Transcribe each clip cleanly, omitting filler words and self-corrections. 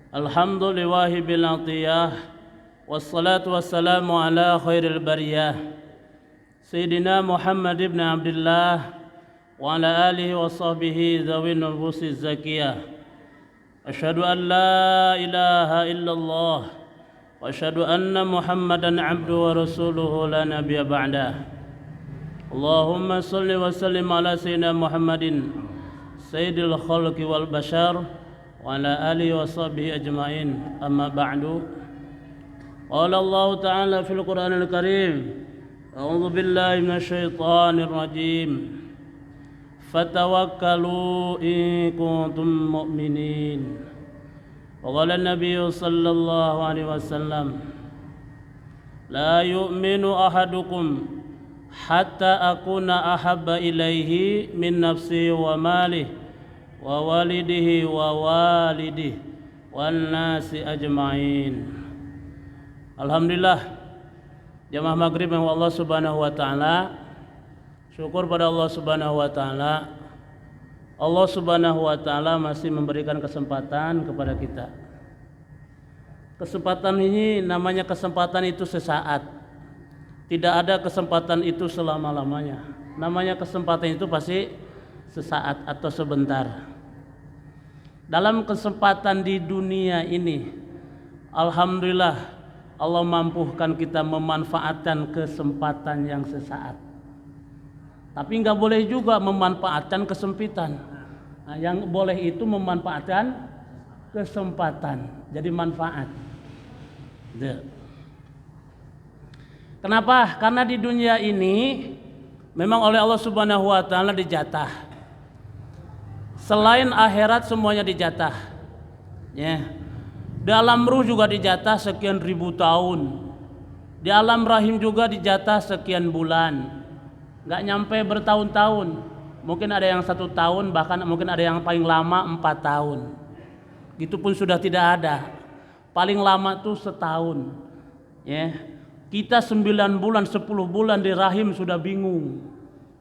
Alhamdulillahi bil atiyah. Wassalatu wassalamu ala khairil bariyah Sayyidina Muhammad ibn Abdullah wa ala alihi wa sahbihi zawin nufusi zakiyah. Asyhadu an la ilaha illallah wa asyhadu anna Muhammadan abduhu wa rasuluhu la nabiyya ba'dah. Allahumma salli wa sallim ala sayyidina Muhammadin sayyidil khalqi wal bashar wa ala alihi wa sahbihi ajma'in. Amma ba'du. Qala Allah ta'ala fil Qur'anil Karim, a'udzu billahi minasy syaithanir rajim. Fatawakkalu in kuntum mu'minin. Wa qala an-nabiy sallallahu alaihi wasallam, la yu'minu ahadukum hatta akuna ahabba ilaihi min nafsi wa malihi wa walidihi wa walidihi wan nasi ajma'in. Alhamdulillah, jamaah maghrib yang Allah subhanahu wa ta'ala, syukur pada Allah subhanahu wa ta'ala. Allah subhanahu wa ta'ala masih memberikan kesempatan kepada kita. Kesempatan ini namanya kesempatan itu sesaat. Tidak ada kesempatan itu selama-lamanya. Namanya kesempatan itu pasti sesaat atau sebentar. Dalam kesempatan di dunia ini, alhamdulillah Allah mampukan kita memanfaatkan kesempatan yang sesaat. Tapi nggak boleh juga memanfaatkan kesempitan. Nah, yang boleh itu memanfaatkan kesempatan, jadi manfaat. Kenapa? Karena di dunia ini memang oleh Allah Subhanahu wa ta'ala dijatah. Selain akhirat semuanya dijatah. Ya. Di alam ruh juga dijatah sekian ribu tahun. Di alam rahim juga dijatah sekian bulan. Nggak nyampe bertahun-tahun. Mungkin ada yang 1 tahun, bahkan mungkin ada yang paling lama 4 tahun. Gitu pun sudah tidak ada. Paling lama tuh setahun. Ya. Kita 9 bulan, 10 bulan di rahim sudah bingung.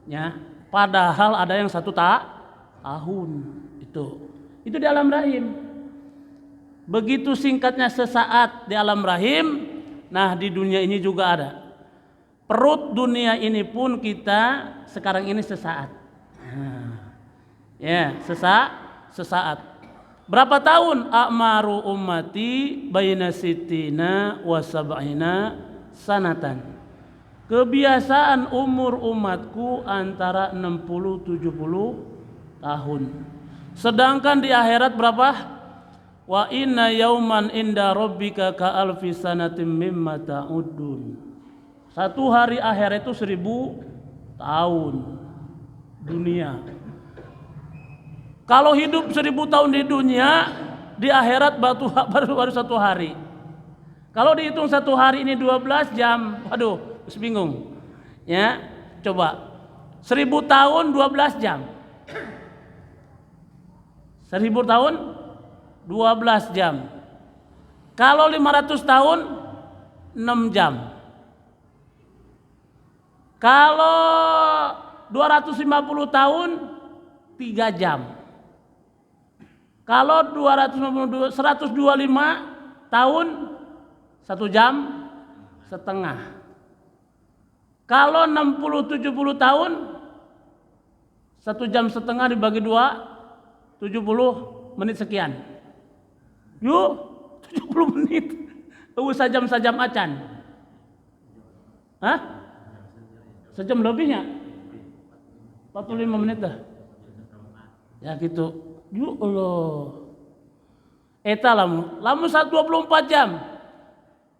Ya. Padahal ada yang 1 tahun. Itu di alam rahim. Begitu singkatnya sesaat di alam rahim. Nah, di dunia ini juga ada. Perut dunia ini pun kita sekarang ini sesaat. Ya, sesaat. Berapa tahun? A'maru ummati baina sittina wa sab'ina sanatan. Kebiasaan umur umatku antara 60-70 tahun. Sedangkan di akhirat berapa? Wa inna yauman inda rabbika ka alfi sanatin mimma ta'udun. 1 hari akhirat itu 1000 tahun dunia. Kalau hidup 1000 tahun di dunia, di akhirat baru 1 hari. Kalau dihitung 1 hari ini 12 jam, waduh, terus bingung. Ya, coba 1000 tahun 12 jam. 1000 tahun 12 jam. Kalau 500 tahun 6 jam. Kalau 250 tahun 3 jam. Kalau 125 tahun 1 jam setengah. Kalau 60-70 tahun 1 jam setengah dibagi 2 70 menit sekian. Yuk, 70 menit. Sajam acan. Hah? Sejam lebihnya? 45 menit dah. Ya gitu. Yuk Allah. Eta lamu 24 jam.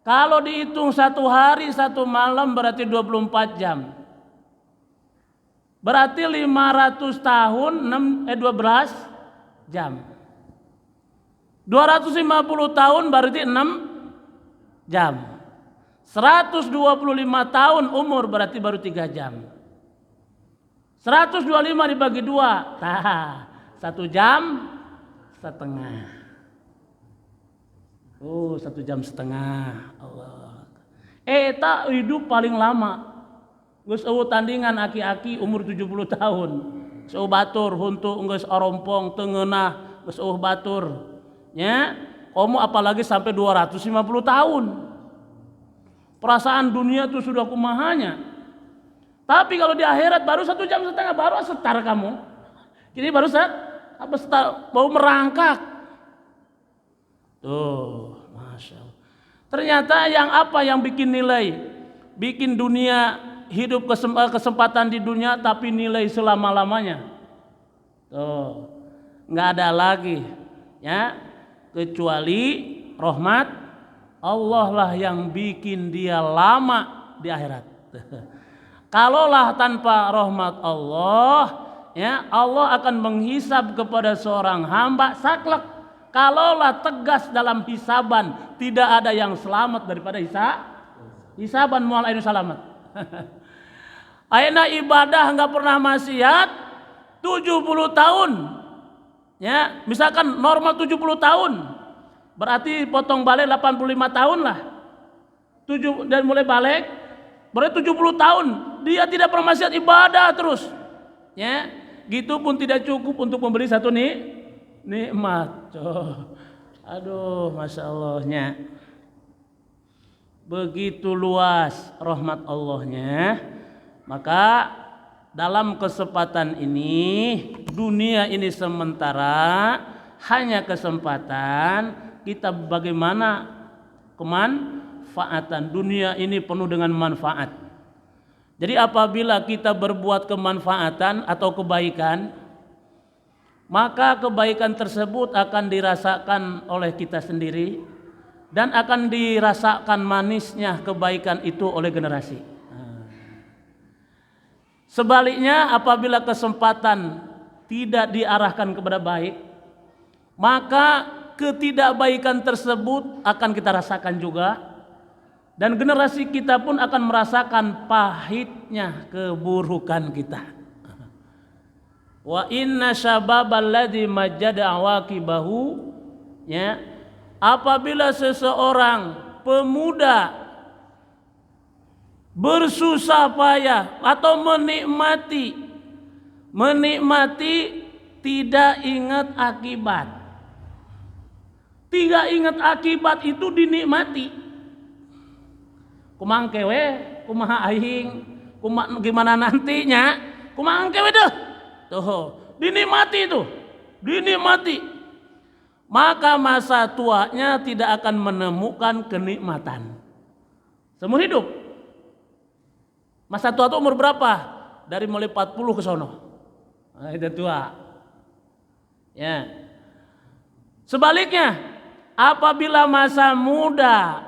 Kalau dihitung 1 hari 1 malam berarti 24 jam. Berarti 500 tahun 12 jam. 250 tahun berarti 6 jam. 125 tahun umur berarti baru 3 jam. 125 dibagi 2. Nah, 1 jam setengah. 1 jam setengah. Allah. Eta hidup paling lama. Geus eueuh tandingan aki-aki umur 70 tahun. Geus batur huntu geus orompong teu ngeunah geus batur. Ya, Kamu apalagi sampai 250 tahun. Perasaan dunia itu sudah kumahanya. Tapi kalau di akhirat baru 1,5 jam baru setar kamu. Kini baru baru merangkak. Tuh, Masya Allah. Ternyata yang bikin nilai, bikin dunia hidup kesempatan di dunia tapi nilai selama-lamanya. Tuh, nggak ada lagi ya kecuali rahmat Allah lah yang bikin dia lama di akhirat. Kalaulah tanpa rahmat Allah, ya Allah akan menghisab kepada seorang hamba saklek. Kalaulah tegas dalam hisaban, tidak ada yang selamat daripada hisaban mual ainu selamat. Aina ibadah nggak pernah maksiat 70 tahun. Ya, misalkan normal 70 tahun. Berarti potong balik 85 tahun lah. Dan mulai balik berarti 70 tahun dia tidak pernah maksiat, ibadah terus. Ya, gitu pun tidak cukup untuk membeli satu nikmat. Aduh, Masya Allahnya. Begitu luas rahmat Allahnya. Maka dalam kesempatan ini, dunia ini sementara, hanya kesempatan kita bagaimana kemanfaatan. Dunia ini penuh dengan manfaat. Jadi apabila kita berbuat kemanfaatan atau kebaikan, maka kebaikan tersebut akan dirasakan oleh kita sendiri dan akan dirasakan manisnya kebaikan itu oleh generasi. Sebaliknya apabila kesempatan tidak diarahkan kepada baik, maka ketidakbaikan tersebut akan kita rasakan juga, dan generasi kita pun akan merasakan pahitnya keburukan kita. Wa inna syababal ladzi majjada awaqibahu, ya, apabila seseorang pemuda bersusah payah atau menikmati tidak ingat akibat. Tidak ingat akibat itu dinikmati. Kumangke we, kumaha aing, gimana nantinya, kumangke we deh. Tuh, dinikmati itu, dinikmati. Maka masa tuanya tidak akan menemukan kenikmatan seumur hidup. Masa tua itu umur berapa? Dari mulai 40 ke sono. Nah, itu tua. Ya. Sebaliknya, apabila masa muda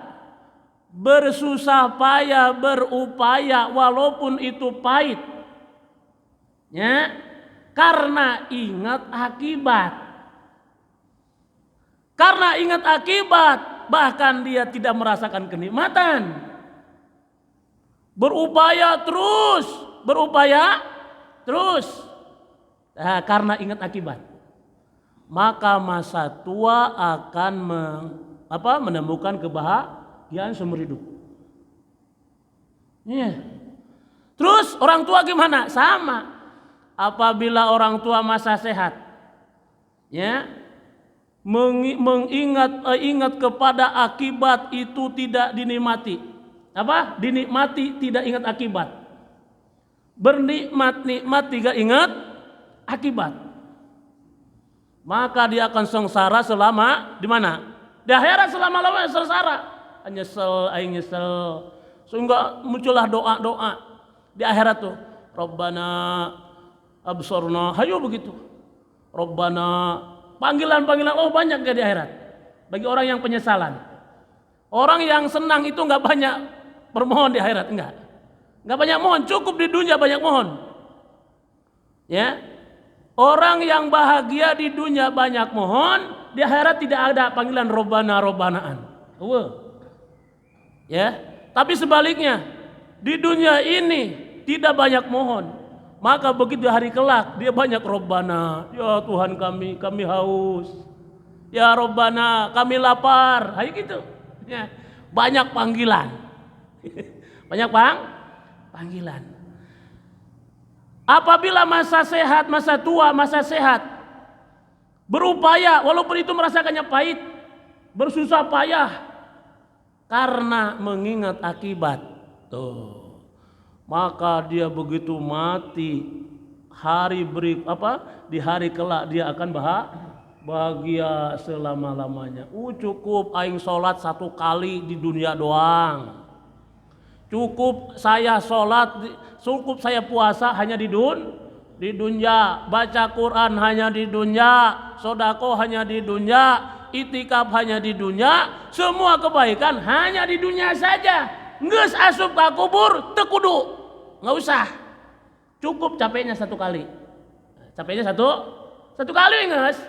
bersusah payah, berupaya walaupun itu pahit, ya, karena ingat akibat. Karena ingat akibat, bahkan dia tidak merasakan kenikmatan. Berupaya terus. Nah, karena ingat akibat, maka masa tua akan menemukan kebahagiaan seumur hidup. Yeah. Terus orang tua gimana? Sama. Apabila orang tua masa sehat, ya, ingat kepada akibat itu tidak dinikmati. Dinikmati tidak ingat akibat. Bernikmat tidak ingat akibat. Maka dia akan sengsara selama di mana? Di akhirat selama-lamanya sengsara. Nyesel. Sehingga muncullah doa-doa di akhirat tuh. Rabbana absorna, hayo begitu. Rabbana, panggilan-panggilan banyak gak di akhirat. Bagi orang yang penyesalan. Orang yang senang itu nggak banyak bermohon di akhirat, enggak banyak mohon, cukup di dunia banyak mohon. Ya, orang yang bahagia di dunia banyak mohon, di akhirat tidak ada panggilan robbanaan. Ya, tapi sebaliknya di dunia ini tidak banyak mohon, maka begitu hari kelak dia banyak robbana. Ya Tuhan kami haus. Ya Robbana, kami lapar. Hai gitu. Ya, banyak panggilan. Banyak panggilan. Apabila masa sehat, masa tua, masa sehat, berupaya walaupun itu merasakannya pahit, bersusah payah karena mengingat akibat. Tuh. Maka dia begitu mati di hari kelak dia akan bahagia selama-lamanya. Cukup aing sholat 1 kali di dunia doang. Cukup saya sholat, cukup saya puasa hanya di dunia, baca Quran hanya di dunia, sodako hanya di dunia, itikaf hanya di dunia, semua kebaikan hanya di dunia saja. Nges asup ke kubur tekudu, nggak usah. Cukup capeknya 1 kali. Capeknya satu kali nges.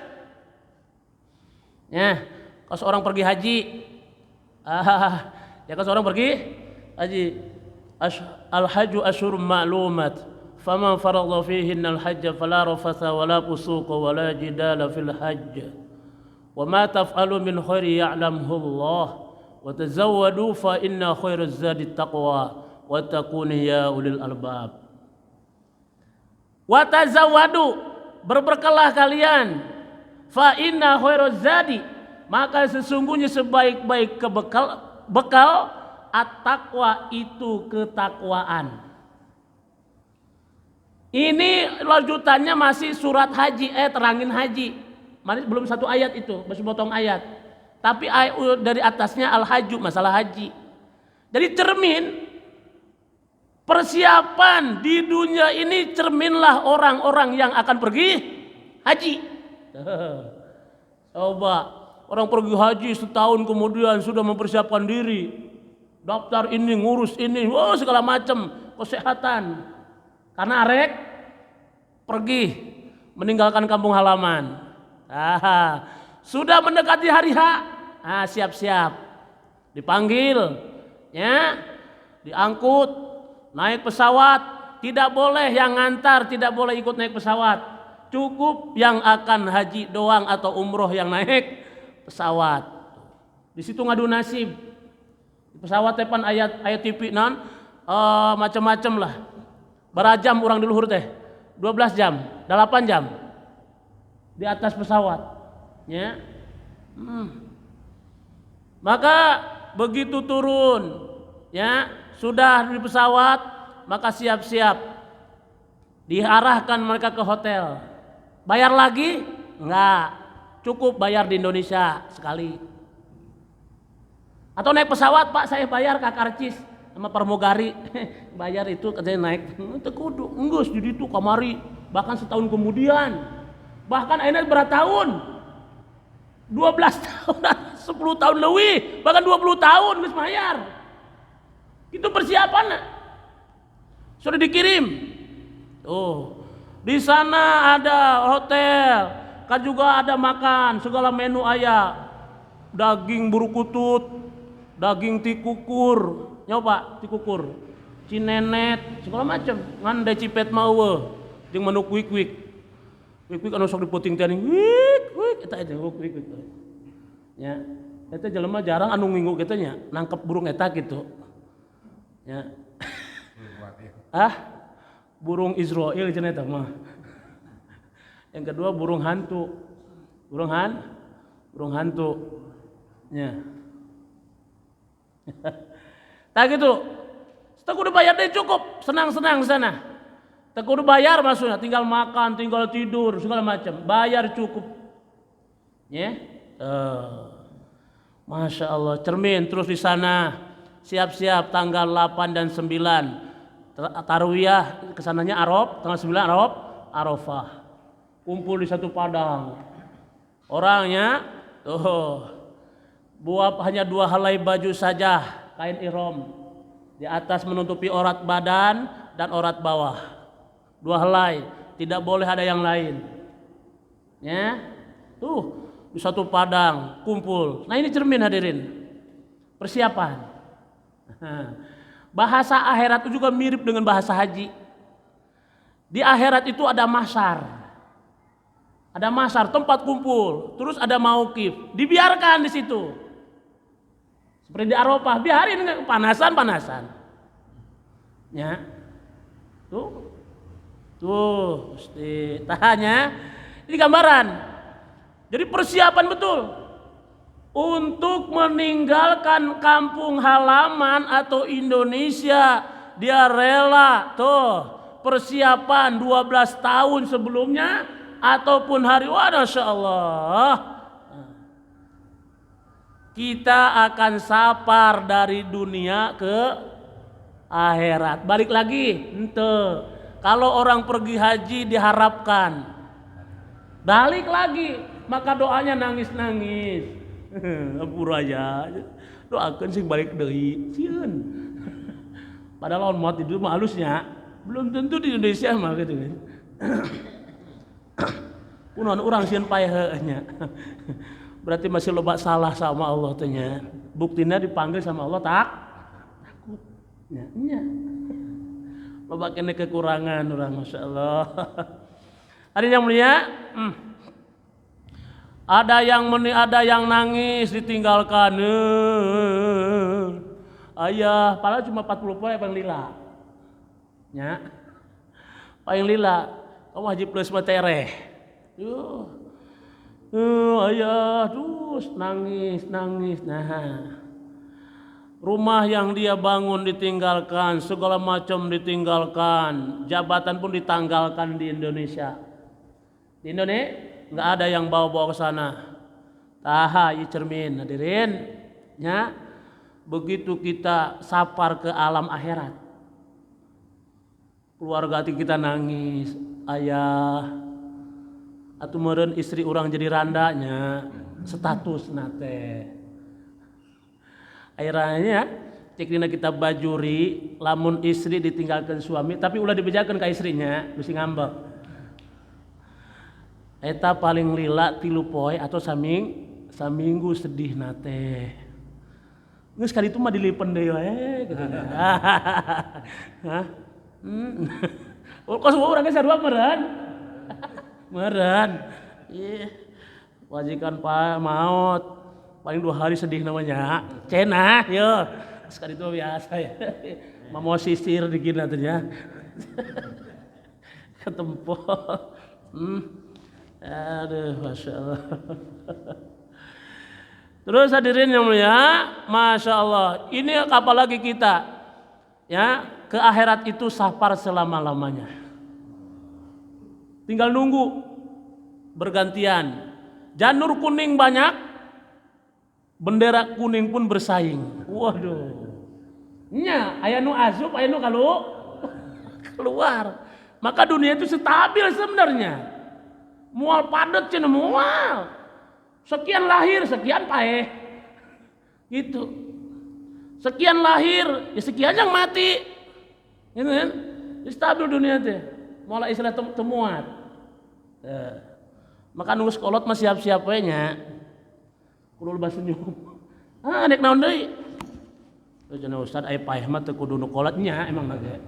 Ya, kalau seorang pergi haji, ya kalau seorang pergi haji, al-hajju asyhurun ma'lumat, faman faradha fihinna al-hajja fala rafatha wala fusuqa wala jidala fil hajj, wa ma taf'alu min khairi ya'lamhu Allah, wa tazawwadu fa inna khairaz zadi taqwa wa taqunu ya ulil albab. Wa tazawwadu, berbekalah kalian, fa inna khairaz zadi, maka sesungguhnya sebaik-baik bekal at-taqwa itu ketakwaan. Ini lanjutannya masih surat haji, terangin haji. Belum 1 ayat itu, masih potong ayat. Tapi dari atasnya al-hajju, masalah haji. Jadi cermin persiapan di dunia ini, cerminlah orang-orang yang akan pergi haji. Coba orang pergi haji setahun kemudian sudah mempersiapkan diri. Daftar ini, ngurus ini, segala macam kesehatan. Karena arek pergi meninggalkan kampung halaman. Sudah mendekati hari H, siap-siap. Dipanggil, ya, diangkut, naik pesawat. Tidak boleh yang ngantar, tidak boleh ikut naik pesawat. Cukup yang akan haji doang atau umroh yang naik pesawat. Di situ ngadu nasib. Pesawat tepan ayat TV macam-macam lah. Berajam orang di luhur teh. 12 jam, 8 jam. Di atas pesawat. Ya. Maka begitu turun, ya, sudah di pesawat, maka siap-siap diarahkan mereka ke hotel. Bayar lagi? Enggak. Cukup bayar di Indonesia sekali. Atau naik pesawat, Pak, saya bayar ke Karcis sama Pramugari. Bayar itu katanya naik. Tekudu, enggus jadi itu kamari. Bahkan setahun kemudian. Bahkan akhirnya berapa tahun? 12 tahun, 10 tahun lebih, bahkan 20 tahun geus bayar. Itu persiapan. Sudah dikirim. Tuh. Di sana ada hotel, kan juga ada makan, segala menu aya. Daging burukutut, daging tikukur, nyoba tikukur, cinenet, segala macam. Ngan da cipet mau jeung menu kuik-kuik. Kuik-kuik anu sok diputing teh kuik eta kuik-kuik. Ya, eta jelema jarang anu minggu kitu nya, nangkep burung eta gitu. Ya. Burung Israel cenah eta mah. Yang kedua burung hantu. Burung hantu. Ya. Tak gitu. Setelah udah bayar deh cukup, senang-senang sana. Tak udah bayar maksudnya, tinggal makan, tinggal tidur, segala macam. Bayar cukup. Ya. Masya Allah, cermin terus di sana. Siap-siap tanggal 8 dan 9. Tarwiyah kesananya tanggal 9 Arafah. Kumpul di satu padang. Orangnya buat hanya 2 helai baju saja, kain ihram. Di atas menutupi aurat badan dan aurat bawah. 2 helai, tidak boleh ada yang lain. Ya. Tuh, di satu padang kumpul. Nah, ini cermin hadirin. Persiapan. Bahasa akhirat itu juga mirip dengan bahasa haji. Di akhirat itu ada mahsyar. Ada mahsyar, tempat kumpul. Terus ada mauqif. Dibiarkan di situ. Seperti di Arafah, biarin panasan. Ya. Tuh, mesti tanya. Ini gambaran. Jadi persiapan betul. untuk meninggalkan kampung halaman atau Indonesia. Dia rela tuh persiapan 12 tahun sebelumnya ataupun hari Masya Allah. Kita akan sapar dari dunia ke akhirat. Balik lagi, ente. Kalau orang pergi haji diharapkan balik lagi, maka doanya nangis-nangis. Ampura aja. Doakan sih balik deui. Cieun. Padahal lawan maut itu mah halusnya. Belum tentu di Indonesia mah gitu kan. Kunaon urang sieun paeh nya. Berarti masih loba salah sama Allah teh nya. Buktinya dipanggil sama Allah takut. Nya. Loba kene kekurangan urang masyaallah. Ada yang mulia, ada yang nangis ditinggalkan. Ayah, padahal cuma 40 poin paling lila. Nya. Paling lila, kamu haji plus matereh. Ayah, terus nangis. Nah. Rumah yang dia bangun ditinggalkan, segala macam ditinggalkan, jabatan pun ditanggalkan di Indonesia. Di Indonesia nggak ada yang bawa-bawa ke sana. Taha cermin hadirin, ya. Begitu kita sapar ke alam akhirat, keluarga kita nangis, ayah, atau meren istri orang jadi randanya, status nate. Akhirnya cek dina kita bajuri, lamun istri ditinggalkan suami, tapi ulah dibejakan ke istrinya, mesti ngambek. Eta paling lila 3 poe atau saminggu sedih nate. Geus kali itu mah dilipen deui we gitu. Hah? Kos urang geus sarua meureun. Meureun. Ih. Wajikan Pak maut. Paling 2 hari sedih namanya. Cenah yo. Sekali itu biasa ya. Mau sisir dikit nantinya. Ketempo. Aduh, Masya Allah. Terus hadirin yang mulia, Masya Allah. Ini apalagi kita, ya, ke akhirat itu sapar selama-lamanya. Tinggal nunggu bergantian. Janur kuning banyak, bendera kuning pun bersaing. Waduh. Nya, aya nu asup, aya nu keluar. Maka dunia itu stabil sebenarnya. Mual padet cenah mual. Sekian lahir, sekian paeh. Gitu. Sekian lahir, ya sekian yang mati. Gitu kan? Stabil dunia teh. Moal istilah temuat. Maka nunggu sekolot mah siap-siap we nya. Kudu loba senyum. Nek naon deui? Cenah Ustaz aya paeh mah teu kudu nu kolot nya emang lagi.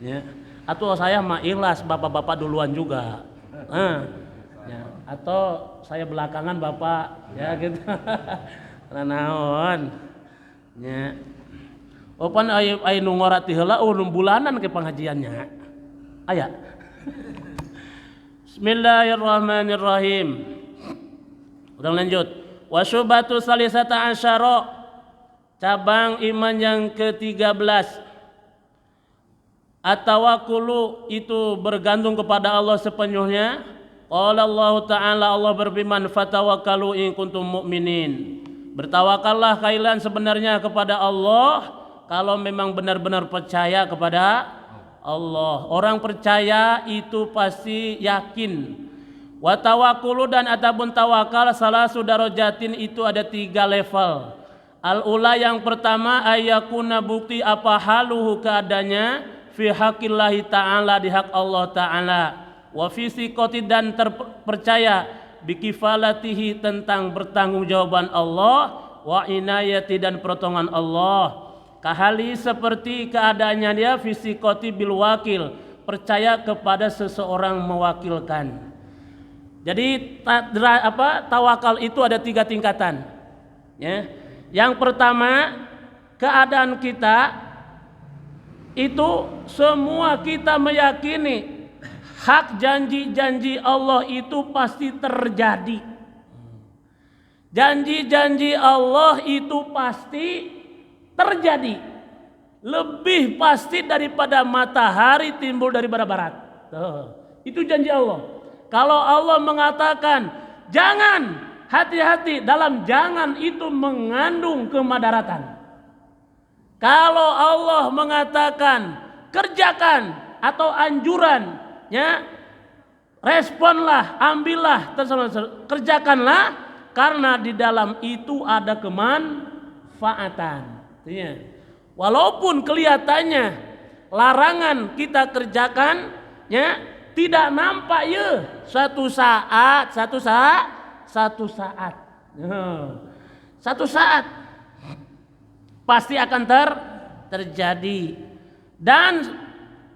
Ya. Atuh saya mah ikhlas bapak-bapak duluan juga. Ya. Atau saya belakangan bapak ya gitu. Naon nya. Opan aya nu ngora ti heula nu bulanan ke pengajiannya. Aya. Bismillahirrahmanirrahim. Udah lanjut. Wasyubatu salisata asyara. Cabang iman yang ke-13. At-tawakkulu itu bergantung kepada Allah sepenuhnya. Qala Allah Ta'ala, Allah berfirman, fatawakkalu in kuntum mu'minin. Bertawakallah kalian sebenarnya kepada Allah kalau memang benar-benar percaya kepada Allah. Orang percaya itu pasti yakin. Wa tawakkulu dan ataupun tawakal salah sudarajatin itu ada 3 level. Al-ula yang pertama ayakuna bukti apa haluhu keadanya fi haqqillahi ta'ala di hak Allah Ta'ala. Wa fi siqati dan terpercaya bikifalatihi tentang bertanggungjawaban Allah wa inayati dan pertolongan Allah. Kahali seperti keadaannya dia fisikoti bil wakil, percaya kepada seseorang mewakilkan. Jadi tawakal itu ada 3 tingkatan. Ya. Yang pertama, keadaan kita itu semua kita meyakini hak janji-janji Allah itu pasti terjadi. Janji-janji Allah itu pasti terjadi. Lebih pasti daripada matahari timbul daripada barat. Itu janji Allah. Kalau Allah mengatakan jangan, hati-hati, dalam jangan itu mengandung kemadaratan. Kalau Allah mengatakan kerjakan atau anjuran, ya, responlah, ambillah, kerjakanlah, karena di dalam itu ada kemanfaatan. Ya. Walaupun kelihatannya larangan kita kerjakan, ya, tidak nampak ya, satu saat pasti akan terjadi. Dan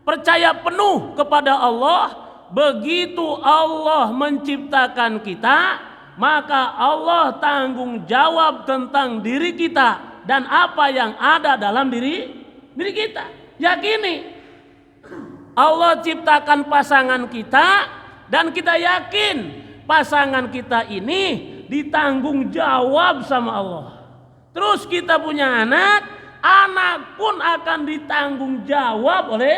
percaya penuh kepada Allah, begitu Allah menciptakan kita, maka Allah tanggung jawab tentang diri kita dan apa yang ada dalam diri kita. Yakini Allah ciptakan pasangan kita dan kita yakin pasangan kita ini ditanggung jawab sama Allah. Terus kita punya anak pun akan ditanggung jawab oleh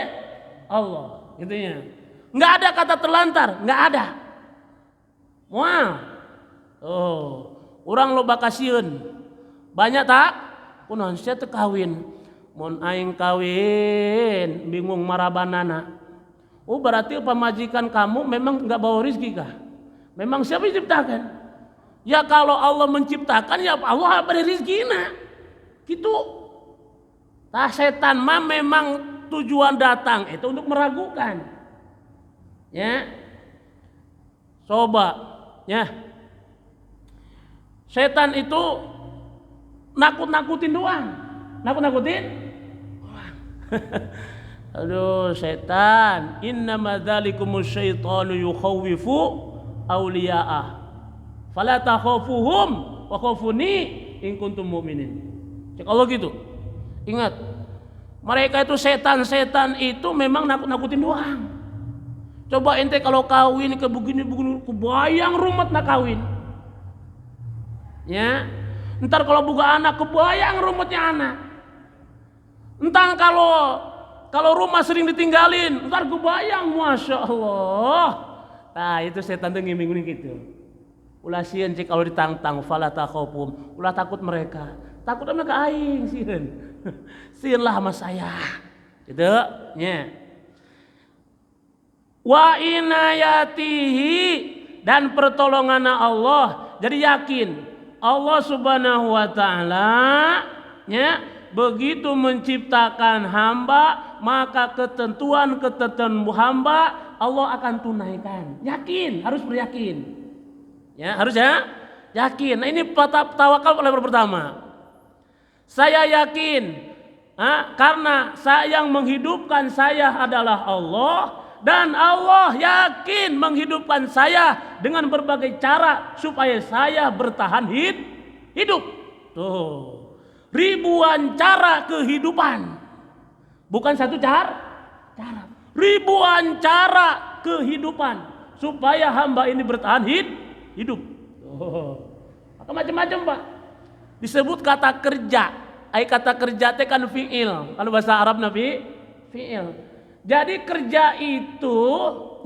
Allah. Intinya nggak ada kata terlantar, nggak ada. Wah, orang loba kasieun banyak tak? Kunaon sia teu kawin. Mun aing kawin bingung marabanana. Berarti pemajikan kamu memang nggak bawa rezeki kah? Memang siapa yang ciptakan? Ya kalau Allah menciptakan, ya Allah beri rezekina. Gitu. Tah setan mah memang tujuan datang itu untuk meragukan. Ya. Coba, ya. Setan itu nakut-nakutin doang. Nakut-nakutin? Aduh setan, innama dzalikumus syaitanu yukhawwifu awliya'ah. Fala takhafuhum wa khafuni in kuntum mu'minin. Cek Allah gitu. Ingat, mereka itu setan-setan itu memang nakut-nakutin doang. Coba ente kalau kawin ke begini-begini, kebayang rumet nak kawin. Ya. Ntar kalau buka anak, kebayang rumetnya anak. Entar kalau rumah sering ditinggalin, ntar kebayang, masya Allah. Nah itu setan tuh ngiming-ngiming gitu. Ulah sieun cik kalau ditantang, fala takhafum, ulah takut mereka. Takut sama ke aing sieun. Sieun lah sama saya. Gitu, nya. Wa inayatihi, dan pertolongan Allah. Jadi yakin Allah Subhanahu wa taala, ya, begitu menciptakan hamba, maka ketentuan hamba Allah akan tunaikan. Yakin, harus beryakin. Ya, harus ya, yakin. Nah ini tawakal level pertama. Saya yakin, karena yang menghidupkan saya adalah Allah, dan Allah yakin menghidupkan saya dengan berbagai cara supaya saya bertahan hidup. Tuh. Ribuan cara kehidupan, bukan satu cara. Ribuan cara kehidupan supaya hamba ini bertahan hidup. Macam-macam Pak. Disebut kata kerja. Kata kerja teh kan fi'il. Kalau bahasa Arab nabi fi'il. Jadi kerja itu,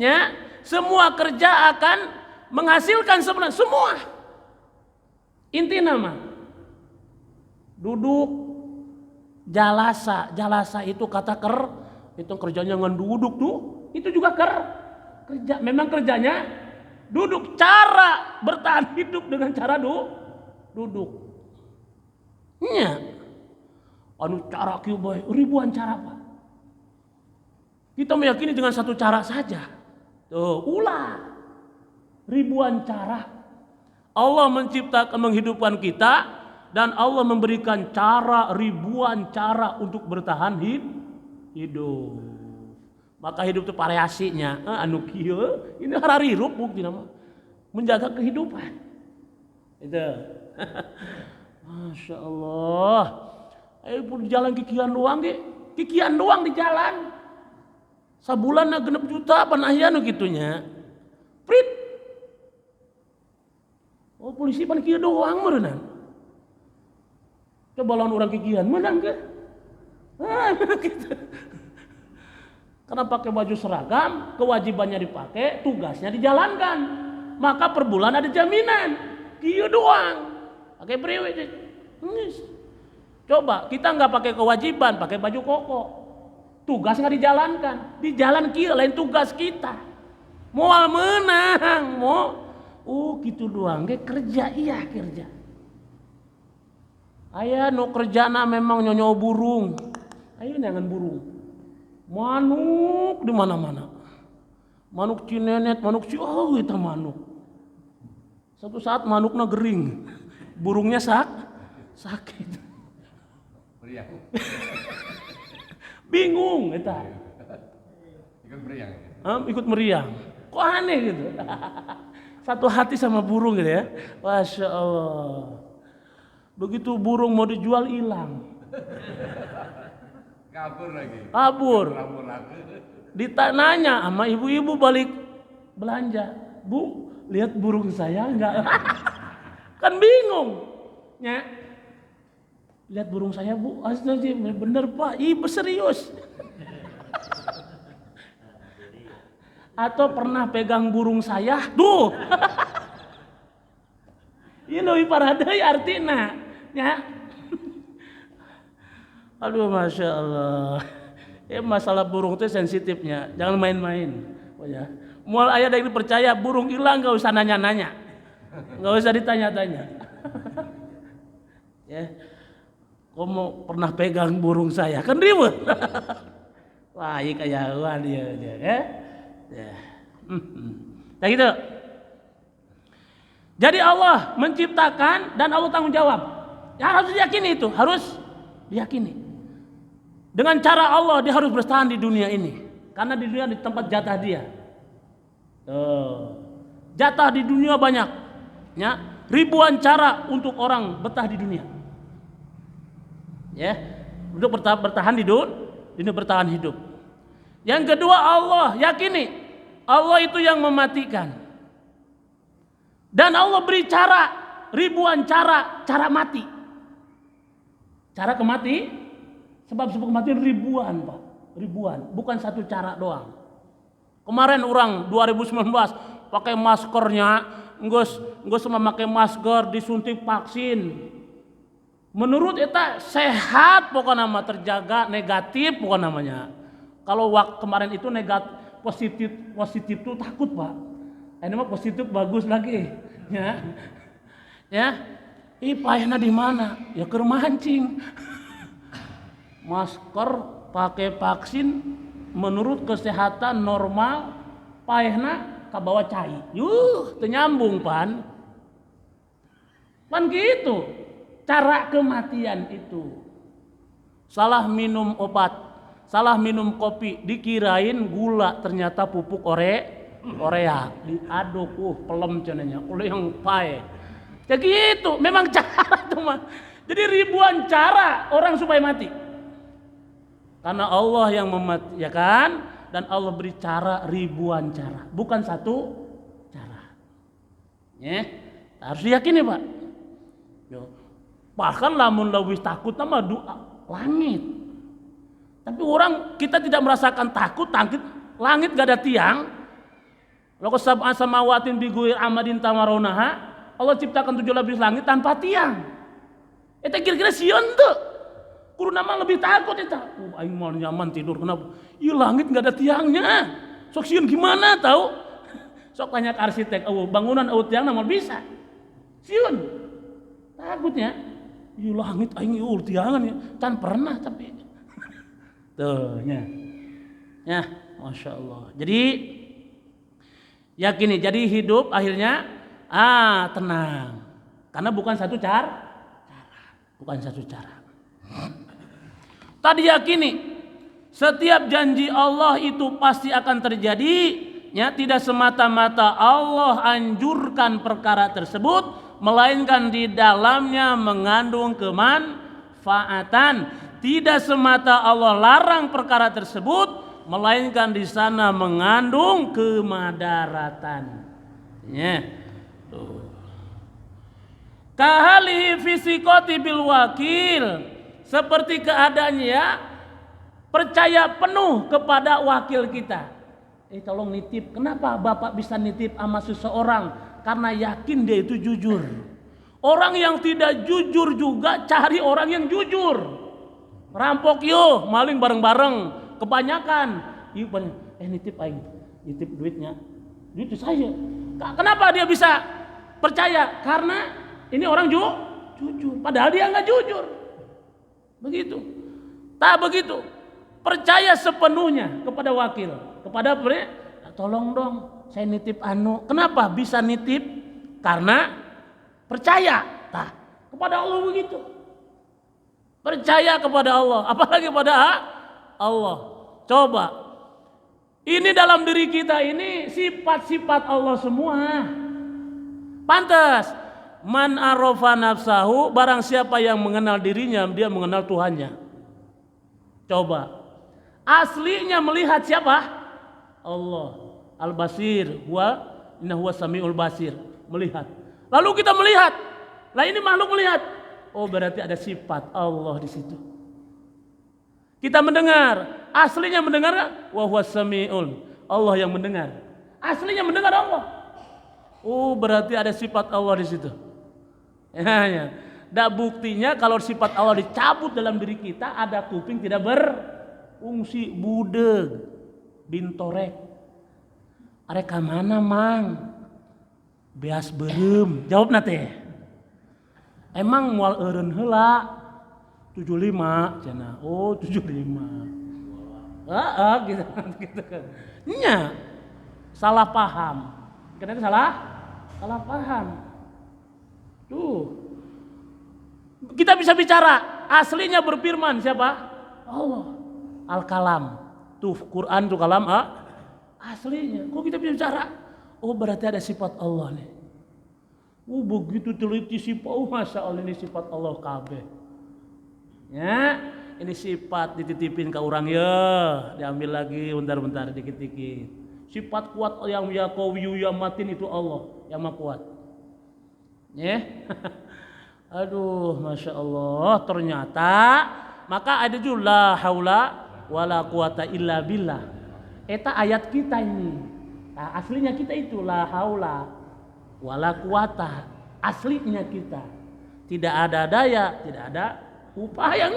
ya, semua kerja akan menghasilkan sebenarnya semua. Inti nama. Duduk, jalasa itu kata itu kerjanya ngeduduk tuh, itu juga kerja. Memang kerjanya duduk. Cara bertahan hidup dengan cara duduk. Nya, anu cara kieu bae ribuan cara Pak. Kita meyakini dengan satu cara saja. Tuh, ulah ribuan cara. Allah menciptakan, menghidupkan kita. Dan Allah memberikan cara, ribuan cara untuk bertahan hidup. Maka hidup itu variasinya. Anu kieu, ini hararirup bukti nama. Menjaga kehidupan. Itu. Masya Allah. Pun di jalan kikian doang ge. Kikian doang di jalan. Sabulan 6 juta pan aya nu kitunya. Prit. Oh polisi pan kieu doang meureunna. Coba lawan orang kikian menang ke? Gitu. Karena pakai baju seragam, kewajibannya dipakai, tugasnya dijalankan. Maka per bulan ada jaminan. Kieu doang. Pakai priwe. Coba kita nggak pakai kewajiban, pakai baju koko. Tugas nggak dijalankan. Di jalan kieu lain tugas kita. Moal menang, gitu doang. Kerja iya kerja. Aya nu kerjana memang nyonyo burung. Ayo jangan burung. Manuk di mana-mana. Manuk cinenet, manuk itu manuk. Suatu saat manuknya gering. Burungnya sakit. Meriang. Bingung eta. Ikut meriang. Ikut meriang. Kok aneh gitu. Satu hati sama burung gitu ya. Masya Allah. Begitu burung mau dijual hilang. Kabur. Ditanya sama ibu-ibu balik belanja. Bu, lihat burung saya enggak? Kan bingung. Ya. Lihat burung saya, Bu. Astaga, bener Pak. Serius. Atau pernah pegang burung saya? Duh. Ini ibaratnya artinya. Ya. Aduh Masya Allah. Masalah burung itu sensitifnya. Jangan main-main. Oh ya. Mual ayah yang dipercaya burung hilang gak usah nanya-nanya. Gak usah ditanya-tanya. Ya. Kamu pernah pegang burung saya? Kan ribut. Wah ini kayak dia ya. Ya. Nah gitu. Jadi Allah menciptakan dan Allah tanggung jawab. Ya harus diyakini itu, harus diyakini. Dengan cara Allah dia harus bertahan di dunia ini. Karena di dunia di tempat jatah dia. Jatah di dunia banyak. Ya, ribuan cara untuk orang betah di dunia. Ya, untuk bertahan di dunia bertahan hidup. Yang kedua Allah yakini Allah itu yang mematikan. Dan Allah beri cara ribuan cara mati. Cara sebab kematian ribuan Pak, ribuan, bukan satu cara doang. Kemarin orang 2019 pakai maskernya, nggak semua pakai masker, disuntik vaksin. Menurut eta sehat pokoknya nama terjaga, negatif pokoknya namanya. Kalau waktu kemarin itu negatif, positif tuh takut Pak. Ini mah positif bagus lagi, ya. Payahnya di mana? Ya ke mancing. Masker, pakai vaksin, menurut kesehatan normal, payahnya ke bawah cai. Ternyambung pan gitu. Cara kematian itu. Salah minum obat, salah minum kopi, dikirain gula, ternyata pupuk orea. Diaduk, pelem cenanya. Kalau yang payah. Ya gitu, memang cara tuh mah. Jadi ribuan cara orang supaya mati. Karena Allah yang mematikan dan Allah beri cara ribuan cara, bukan satu cara. Ya, harus diyakini Pak. Bahkan lamun lawis takut nama doa langit. Tapi orang kita tidak merasakan takut, langit gak ada tiang. Lalu sab'a samawatin biguir amadin tamaronaha. Allah ciptakan 7 lapis langit tanpa tiang. Eta kira-kira sieun teu. Kudu nama lebih takut eta. Aing mau nyaman tidur kenapa? Ieu langit enggak ada tiangnya. Sok sieun gimana tahu? Sok tanya ke arsitek, bangunan tiang nama bisa. Sieun. Takutnya. Ieu langit aing ieu tiangan ya. Tan pernah tapi. Tuh nya. Ya, Masya Allah. Jadi yakini, jadi hidup akhirnya tenang. Karena bukan satu cara. Bukan satu cara. Tadi yakini setiap janji Allah itu pasti akan terjadi, ya, tidak semata-mata Allah anjurkan perkara tersebut, melainkan di dalamnya mengandung kemanfaatan. Tidak semata Allah larang perkara tersebut, melainkan di sana mengandung kemadaratan. Ya. Kahalihi fisikoti bil wakil, seperti keadaannya percaya penuh kepada wakil kita. Tolong nitip. Kenapa Bapak bisa nitip sama seseorang? Karena yakin dia itu jujur. Orang yang tidak jujur juga cari orang yang jujur. Rampok yo, maling bareng-bareng, kebanyakan. Yuk, nitip aing, nitip duitnya. Duit itu saya. Kenapa dia bisa percaya? Karena ini orang jujur. Padahal dia nggak jujur. Begitu. Tak begitu. Percaya sepenuhnya kepada wakil, kepada tolong dong, saya nitip anu. Kenapa bisa nitip? Karena percaya. Nah, kepada Allah begitu. Percaya kepada Allah, apalagi kepada Allah. Coba. Ini dalam diri kita ini sifat-sifat Allah semua. Pantas. Man arafa nafsahu, barang siapa yang mengenal dirinya, dia mengenal Tuhannya. Coba. Aslinya melihat siapa? Allah. Al-Basir, inna huwa samiul basir, melihat. Lalu kita melihat. Lah ini makhluk melihat. Oh, berarti ada sifat Allah di situ. Kita mendengar, aslinya mendengar, wa huwa samiul, Allah yang mendengar. Aslinya mendengar Allah. Oh, berarti ada sifat Allah di situ. Ya. Dan buktinya kalau sifat Allah dicabut dalam diri kita, ada kuping tidak berfungsi, budeg, bintorek. Arek mana mang? Beas berem. Jawab nate. Emang moal eureun heula 75 cenah. Oh, 75. Gitu kan. Nya salah paham. Kenapa salah paham. Tuh. Kita bisa bicara, aslinya berfirman siapa? Allah. Al-Kalam. Tuh Quran tuh kalam aslinya. Kok kita bisa bicara? Oh, berarti ada sifat Allah nih. Oh, begitu teliti sifat. Oh, Masya Allah, ini sifat Allah kabeh. Ya, ini sifat dititipin ke orang ya, diambil lagi bentar-bentar dikit-dikit. Sifat kuat yang ya qawiyu ya matin itu Allah yang maha kuat. Ya. Aduh, Masya Allah, ternyata maka ada juga la haula wala quwata illa billah. Eta ayat kita ini. Nah, aslinya kita itu la haula wala quwata. Aslinya kita. Tidak ada daya, tidak ada upaya.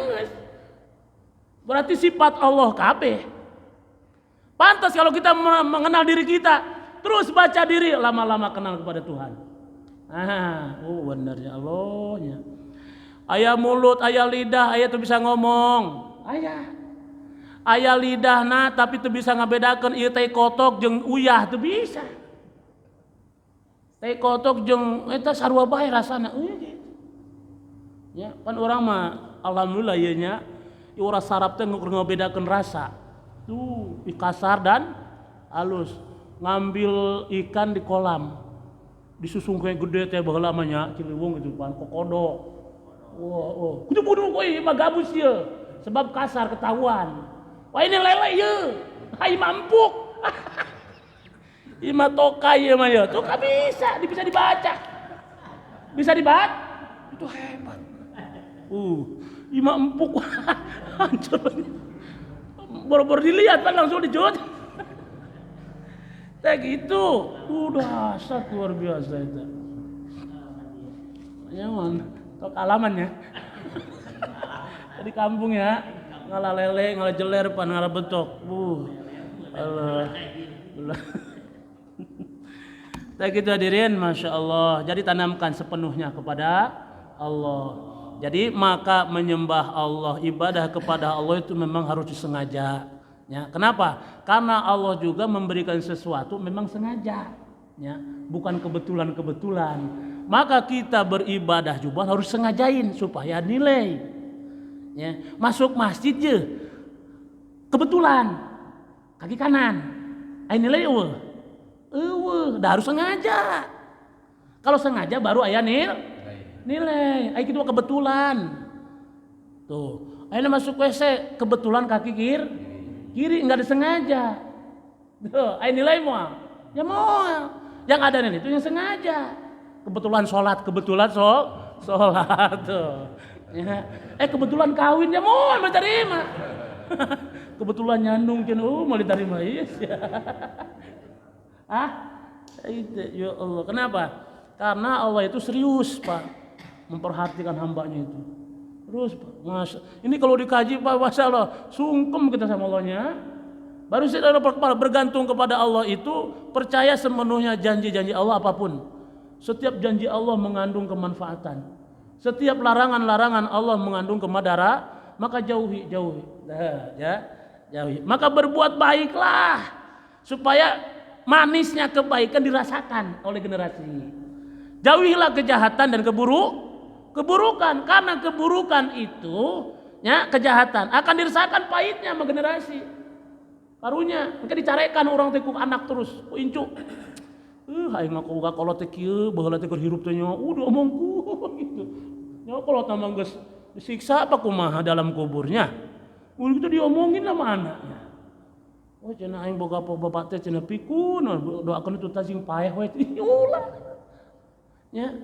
Berarti sifat Allah kabeh. Pantas kalau kita mengenal diri kita, terus baca diri, lama-lama kenal kepada Tuhan. Oh benarnya Allahnya. Ayah mulut, ayah lidah, ayah tuh bisa ngomong. Ayah lidah na, tapi tuh bisa ngabedakan ieu teh kotok jeung uyah tuh bisa. Teh kotok jeung eta sarua bae rasana. Ya, kan orang mah alhamdulillah ieu nya, urang sarap teh ngabedakeun rasa. Tuh, kasar dan halus. Ngambil ikan di kolam. Disusung kayak gede teh baheula mah nya Ciliwung itu pan kokodok. Wah, kudu bunuh koy mah gabus ieu. Sebab kasar ketahuan. Wah ini lele ieu. Hai mampuk. Ima toka ieu mah ya. Toka bisa dibaca. Bisa dibaca. Itu hebat. Ima empuk. Hancur. Boro-boro dilihat kan langsung dijot. Kayak gitu, udah dahsyat luar biasa itu. Ya man, tok alaman ya. Di kampung ya, ngalah lele, ngalah jeler, pan ngalah betok. Allah. Kayak gitu hadirin, Masya Allah. Jadi tanamkan sepenuhnya kepada Allah. Jadi maka menyembah Allah, ibadah kepada Allah itu memang harus disengaja. Ya, kenapa? Karena Allah juga memberikan sesuatu memang sengaja, ya, bukan kebetulan-kebetulan. Maka kita beribadah juga harus sengajain supaya nilai. Ya, masuk masjid je, kebetulan kaki kanan, nilai dah harus sengaja. Kalau sengaja baru ayah nilai. Itu kebetulan. Tuh, ayah masuk WC kebetulan kaki kiri nggak disengaja. Tuh, nilai mau. Ya mau. Yang ada nih itu yang sengaja. Kebetulan sholat sholat tuh. Ya. Kebetulan kawin ya mau terima. Kebetulan nyandung kan mau diterima yes. Itu ya Allah. Kenapa? Karena Allah itu serius Pak memperhatikan hambanya itu. Terus Pak, ini kalau dikaji Pak, Masya Allah, sungkem kita sama Allahnya. Baru saudara bergantung kepada Allah itu percaya sepenuhnya janji-janji Allah apapun. Setiap janji Allah mengandung kemanfaatan. Setiap larangan-larangan Allah mengandung kemadara, maka jauhi. Jauhi. Maka berbuat baiklah supaya manisnya kebaikan dirasakan oleh generasi. Jauhilah kejahatan dan keburukan karena keburukan itu ya kejahatan akan dirasakan pahitnya sama generasi. Karunya, maka dicarekan orang tekuk anak terus, incu. Aing mah uga kolot teh kieu, baheula teh keur hirup teh nya, udah omongku gitu. Nya kolot mah geus disiksa apa kumaha dalam kuburnya. Udah gitu diomongin sama anaknya. Oh cenah aing boga bapak teh cenah pikun, doakeun itu tazing paeh we ulah. Ya.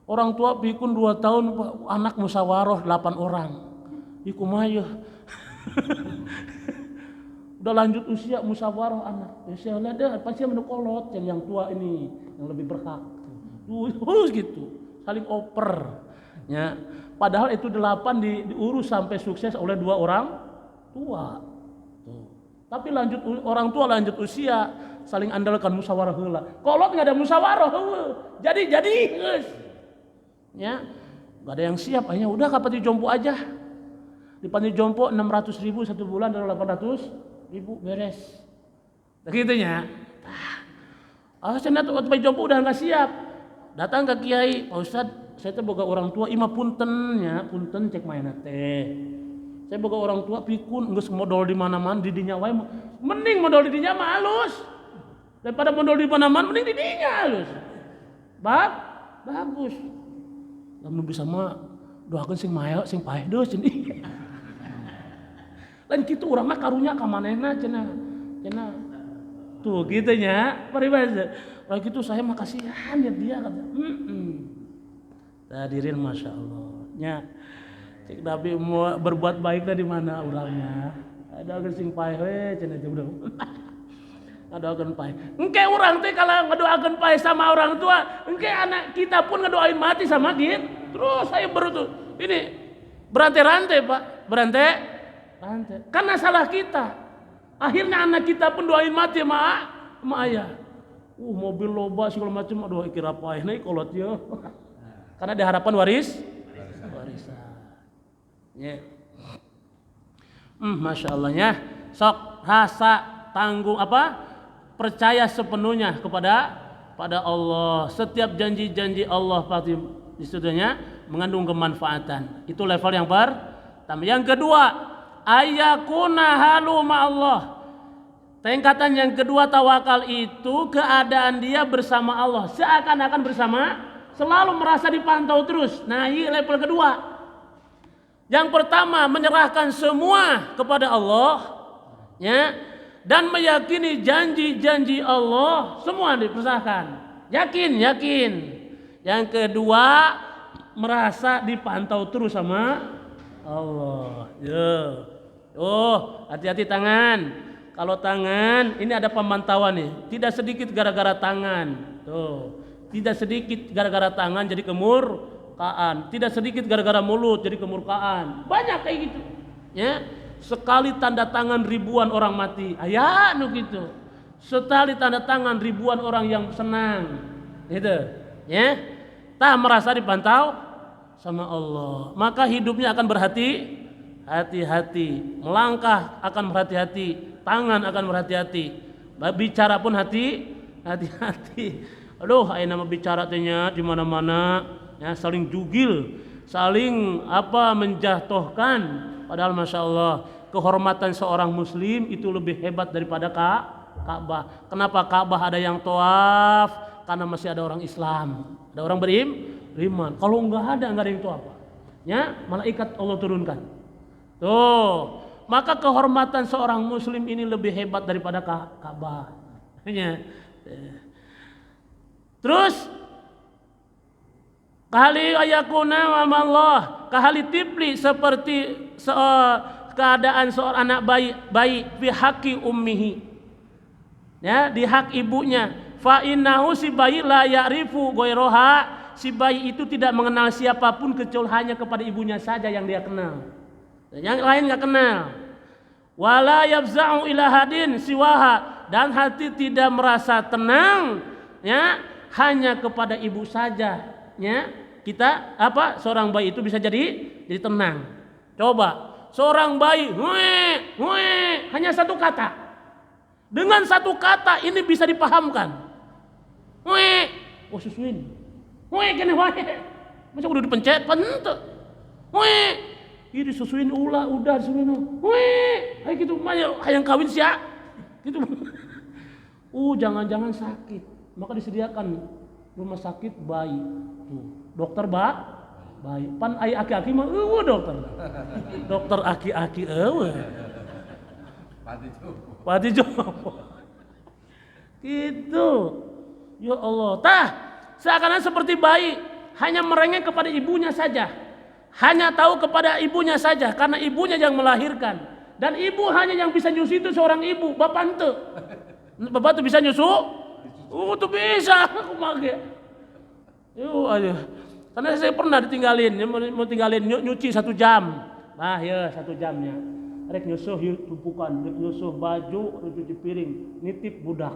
Orang tua pikun 2 tahun, anak musyawarah 8 orang. Iku mah udah lanjut usia musyawarah anak. Ya ada pasti menekolot yang tua ini yang lebih berhak. Terus gitu, saling oper. Ya. Padahal itu 8 diurus sampai sukses oleh 2 orang tua. Tuh. Tapi orang tua lanjut usia saling andalkan musyawarah heula. Kolot enggak ada musyawarah heueuh. Jadi geus. Ya. Enggak ada yang siap, hanya udah ka panti jompo aja. Di panti jompo 600.000 1 bulan dari 800.000 beres. Begitunya. Cenah tuh panti jompo udah enggak siap. Datang ke kiai, Pak Ustad, saya teh boga orang tua imah punten nya, punten cek mainna teh. Saya boga orang tua pikun geus modal di mana-mana di dinya wae. Mending modal di dinya mah halus. Daripada modal di mana-mana mending di dinya halus. Bagus. Lamun bisa mah doakeun sing maya sing paeh deus cenah. Lain kitu urang mah karunya ka manehna cenah. Tuh gitu nya, paribasa. Kalau gitu saya mah kasihan ya dia kata. Hadirin Masya Allah. Nya cek Nabi mau berbuat baik dari mana urangnya. Ada sing paeh we cenah udah. Ngadoakeun paeh. Engke urang teh kalau ngadoakeun paeh sama orang tua, engke anak kita pun ngedoain mati sama dia. Terus saya berutuh. Ini berantai-rantai Pak, berantai. Karena salah kita. Akhirnya anak kita pun doain mati sama ayah. Mobil loba segala macam, aduh kira paeh nih kolot ya. Karena diharapkan warisan. Ya. Masya Allahnya. Sok rasa tanggung percaya sepenuhnya pada Allah. Setiap janji-janji Allah pasti disudahnya mengandung kemanfaatan. Itu level yang pertama. Yang kedua, ayakuna halu ma'allah. Tingkatan yang kedua tawakal itu keadaan dia bersama Allah, seakan-akan bersama, selalu merasa dipantau terus. Nah, ini level kedua. Yang pertama menyerahkan semua kepada Allah, ya, dan meyakini janji-janji Allah semua dipersakan. Yakin. Yang kedua merasa dipantau terus sama Allah. Hati-hati tangan. Kalau tangan ini ada pemantauan nih. Tidak sedikit gara-gara tangan. Tuh. Tidak sedikit gara-gara tangan jadi kemurkaan. Tidak sedikit gara-gara mulut jadi kemurkaan. Banyak kayak gitu. Ya. Sekali tanda tangan ribuan orang mati. Aya nu gitu. Sekali tanda tangan ribuan orang yang senang. Gitu. Ya. Tak merasa dipantau sama Allah. Maka hidupnya akan hati-hati. Melangkah akan berhati-hati. Tangan akan berhati-hati. Bicara pun hati-hati. Aduh, ayo nama bicara tanya di mana-mana, ya, saling jugil, saling menjatuhkan. Padahal Masya Allah, kehormatan seorang Muslim itu lebih hebat daripada Ka'bah. Kenapa Ka'bah ada yang tawaf? Karena masih ada orang Islam, ada orang beriman. Kalau nggak ada yang tawaf, ya, malaikat Allah turunkan. Tuh. Maka kehormatan seorang Muslim ini lebih hebat daripada Ka'bah. Terus Kahali ayakuna wa Allah, kahali tipli seperti keadaan seorang anak bayi fi haqqi ummihi. Ya, di hak ibunya. Fa innahu si bayi la ya'rifu ghairaha, si bayi itu tidak mengenal siapapun kecuali hanya kepada ibunya saja yang dia kenal. Yang lain enggak kenal. Wala yafza'u ila hadin siwaha, dan hati tidak merasa tenang ya hanya kepada ibu saja ya. Kita seorang bayi itu bisa jadi tenang. Coba seorang bayi hanya satu kata. Dengan satu kata ini bisa dipahamkan. Susuin. Kene wae. Masa udah dipencet pente. Ini disusuin udah disusuin. Kayak gitu hayang kawin sia. Gitu. Jangan-jangan sakit. Maka disediakan rumah sakit bayi. Tuh. Dokter bayi. Pan ai aki-aki mah dokter. Dokter aki-aki Pati Jopo. Gitu. Ya Allah. Seakan-akan seperti bayi hanya merengek kepada ibunya saja. Hanya tahu kepada ibunya saja karena ibunya yang melahirkan. Dan ibu hanya yang bisa nyusu itu seorang ibu, bapak ente. Bapak tuh bisa nyusu? Tuh bisa. Aku mage. Ayo. Karena saya pernah ditinggalin, mau tinggalin nyuci 1 jam. Nah ya 1 jamnya. Rek nyusuh tumpukan, rek nyusuh baju, rek cuci piring, nitip budak.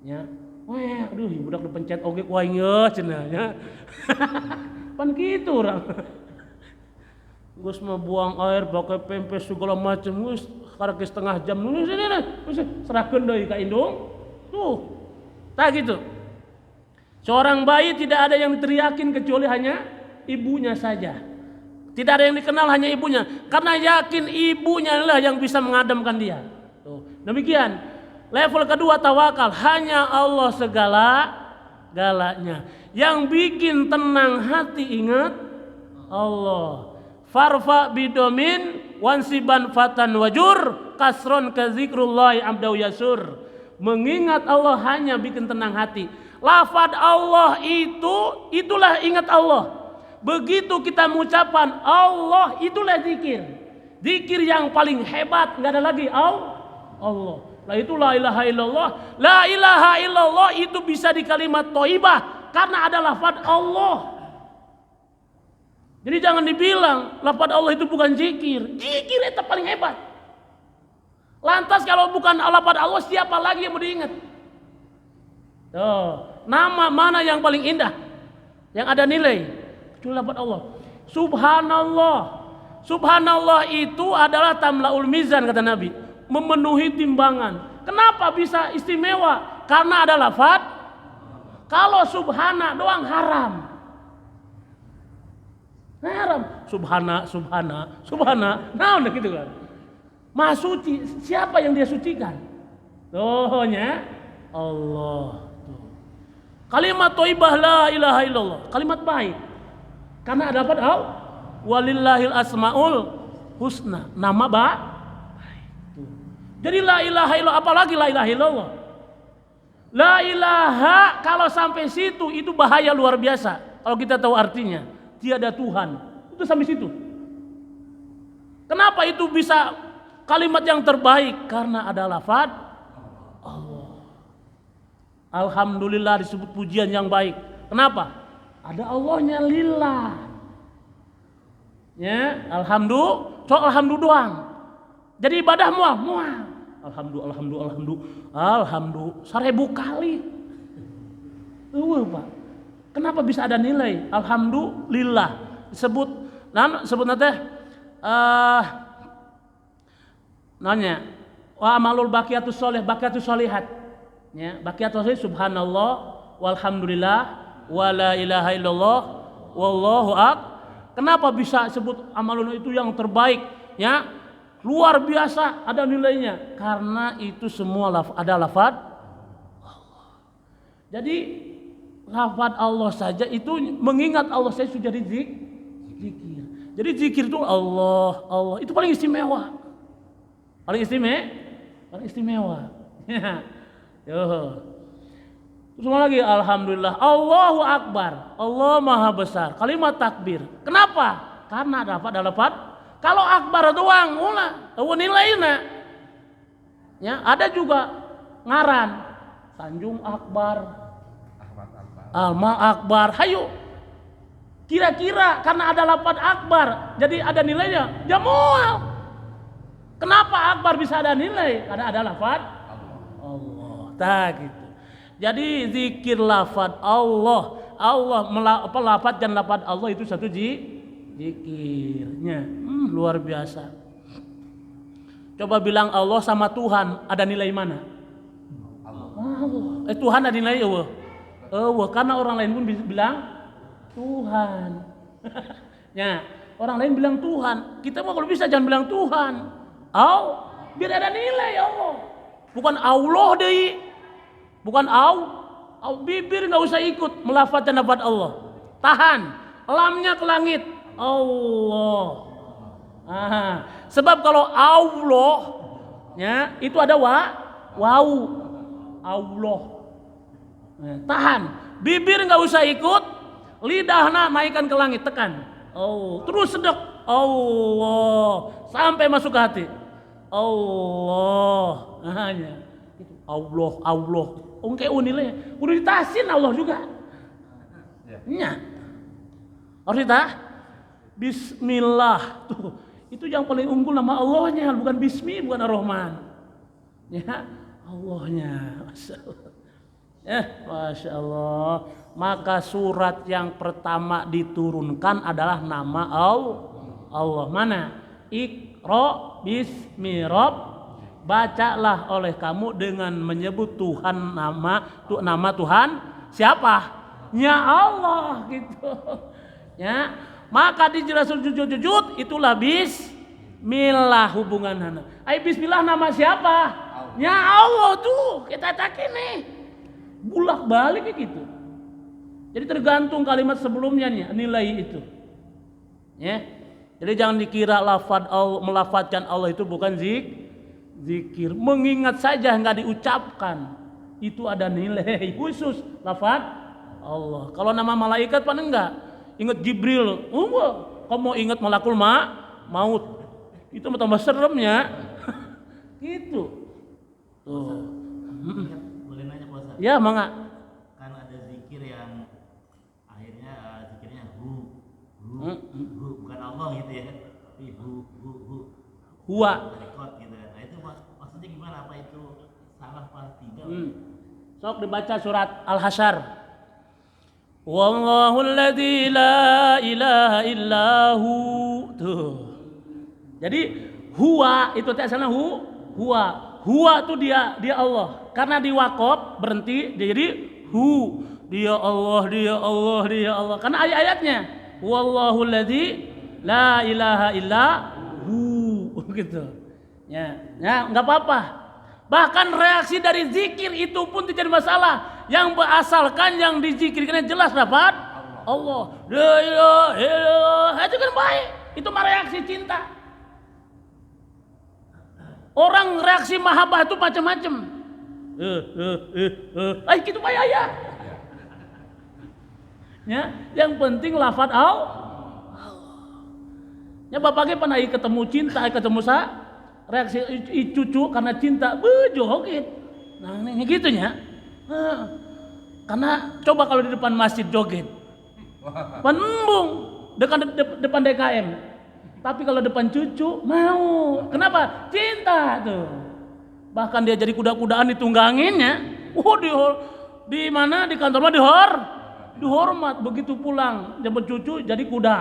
Ya. Aduh budak dipencet oge ku aing cenah nya. Pan kitu urang. Geus mah buang air pakai pempes segala macam, geus karek setengah jam geus serahkeun deui ka indung. Tuh. Tah gitu. Seorang bayi tidak ada yang diteriakin kecuali hanya ibunya saja. Tidak ada yang dikenal hanya ibunya. Karena yakin ibunya lah yang bisa mengadamkan dia. Tuh. Demikian. Level kedua tawakal. Hanya Allah segala-galanya. Yang bikin tenang hati ingat Allah. Farfa bidomin wansiban fatan wajur kasron ke zikrullahi abdau yasur. Mengingat Allah hanya bikin tenang hati. Lafaz Allah itulah ingat Allah. Begitu kita mengucapkan Allah, itulah zikir. Zikir yang paling hebat, enggak ada lagi Allah. Lah itu la ilaha illallah. La ilaha illallah itu bisa di kalimat thayyibah karena ada lafaz Allah. Jadi jangan dibilang lafaz Allah itu bukan zikir. Zikir itu paling hebat. Lantas kalau bukan lafaz Allah, siapa lagi yang mau diingat? Nama mana yang paling indah? Yang ada nilai? Kecuali lafaz Allah. Subhanallah. Subhanallah itu adalah tamlaul mizan kata Nabi. Memenuhi timbangan. Kenapa bisa istimewa? Karena ada lafaz. Kalau subhana doang haram. Haram. Subhana. Nah udah gitu kan. Maha suci. Siapa yang dia sucikan? Nya Allah. Kalimat thayyibah la ilaha illallah. Kalimat baik. Karena ada lafaz walillahil asmaul husna. Nama baik. Jadi la ilaha illallah, apalagi la ilaha illallah. La ilaha kalau sampai situ itu bahaya luar biasa. Kalau kita tahu artinya, tiada Tuhan. Itu sampai situ. Kenapa itu bisa kalimat yang terbaik? Karena ada lafaz Allah. Alhamdulillah disebut pujian yang baik. Kenapa? Ada Allahnya lillah. Ya, alhamdulillah doang. Jadi ibadah mual. Alhamdulillah 1000 kali. Pak. Kenapa bisa ada nilai? Alhamdulillah. Disebut nanti nanya wa amalul baqiyatus sholihat. Ya, baqiyatus sholihat subhanallah walhamdulillah wala ilaha illallah wallahu akbar. Kenapa bisa sebut amalun itu yang terbaik? Ya, luar biasa ada nilainya. Karena itu semua ada lafaz Allah. Jadi lafaz Allah saja itu mengingat Allah saja sudah zikir. Jadi zikir itu Allah itu paling istimewa. Paling istimewa. Semua lagi alhamdulillah, Allahu Akbar, Allah Maha Besar. Kalimat takbir. Kenapa? Karena dapat. Kalau akbar doang, nilainya. Ya, ada juga ngaran Tanjung Akbar, Alma Akbar. Hayo. Kira-kira karena ada lafaz akbar, jadi ada nilainya. Jamual. Kenapa akbar bisa ada nilai? Karena ada lafaz Allah. Tak gitu. Jadi zikir lafaz Allah, lafaz dan lafaz Allah itu satu zikirnya. Luar biasa. Coba bilang Allah sama Tuhan ada nilai mana? Allah. Tuhan ada nilai Allah. Karena orang lain pun bilang Tuhan. Ya, orang lain bilang Tuhan. Kita mah kalau bisa jangan bilang Tuhan. Biar ada nilai Allah. Bukan Allah deh. Bukan bibir nggak usah ikut melafazkan lafaz Allah. Tahan, lamnya ke langit. Allah. Sebab kalau Allah, ya itu ada wau. Allah. Tahan, bibir nggak usah ikut, lidahnya naikkan ke langit, tekan. Terus sedek. Allah sampai masuk ke hati. Allah. Allah. Kayak nilainya. Udah ditasin Allah juga. Nya. Harus Bismillah. Tuh, itu yang paling unggul nama Allahnya, bukan Bismi, bukan Ar-Rahman. Ya, Allahnya. Masya Allah. Masya Allah. Maka surat yang pertama diturunkan adalah nama Allah. Mana? Iqra bismi bacalah oleh kamu dengan menyebut Tuhan, nama Tuhan siapa? Ya Allah gitu. Ya, maka dijelasin jujur itulah bismillah hubungan. Bismillah nama siapa? Ya Allah tuh kita tak ini bulak balik gitu. Jadi tergantung kalimat sebelumnya nih nilai itu. Ya. Jadi jangan dikira melafadzkan Allah itu bukan zikir. Mengingat saja nggak diucapkan itu ada nilai khusus lafaz Allah. Kalau nama malaikat pan enggak. Ingat Jibril, kamu ingat malakul maut. Itu tambah seremnya. Gitu. Tuh. Boleh nanya Pak Ustaz? Ya, mangga. Kan ada zikir yang akhirnya zikirnya bukan Allah gitu ya. Tapi Huwa. Rekod gitu kan. Nah itu maksudnya gimana? Apa itu salah apa tidak? Sok dibaca surat Al-Hasyr. Wallahu alladzi la ilaha illahu. Tuh. Jadi huwa itu teh asalnya huwa. Huwa itu dia Allah. Karena di wakaf berhenti jadi dia Allah. Karena ayat-ayatnya wallahu alladzi la ilaha illahu gitu. Ya, enggak apa-apa. Bahkan reaksi dari zikir itu pun tidak masalah. Yang berasalkan yang dizikirkan jelas dapat Allah. La ilaha illallah. Itu kan baik. Itu mah reaksi cinta. Orang reaksi mahabbah itu macam-macam. Gitu baik ya. Ya, yang penting lafaz Allah. Ya bapaknya pernah ketemu cinta, ketemu reaksi cucu karena cinta, joget. Nah, ini gitunya. Karena coba kalau di depan masjid joget, embung depan DKM. Tapi kalau depan cucu mau. Kenapa? Cinta tuh. Bahkan dia jadi kuda-kudaan ditungganginnya. Di mana di kantor mah dihormat. Begitu pulang jemput cucu jadi kuda.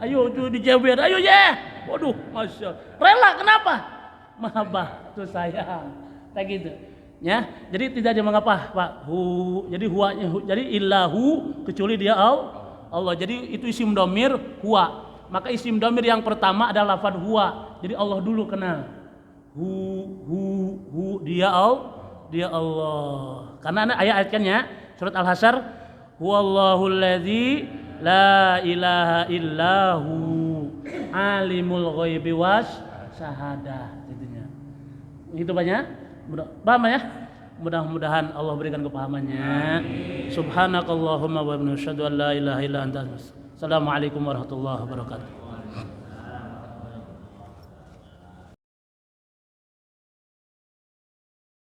Ayo cucu dijewer, ayo ya. Waduh, masya. Rela kenapa? Mahabbah tuh sayang. Kayak gitu. Ya, jadi tidak ada mengapa Pak. Jadi huwanya, jadi illahu kecuali dia Allah. Jadi itu isim domir huwa. Maka isim domir yang pertama adalah lafaz huwa. Jadi Allah dulu kenal. Dia Allah. Karena ada ayat-ayatnya surat Al-Hasyr, huwallahul ladzi la ilaha illahu alimul ghaibi was syahadah. Itu banyak. Paham ya? Mudah-mudahan Allah berikan kepahamannya. Subhanakallahumma wa bihamdika asyhadu an la ilaha illa anta. Assalamualaikum warahmatullahi wabarakatuh.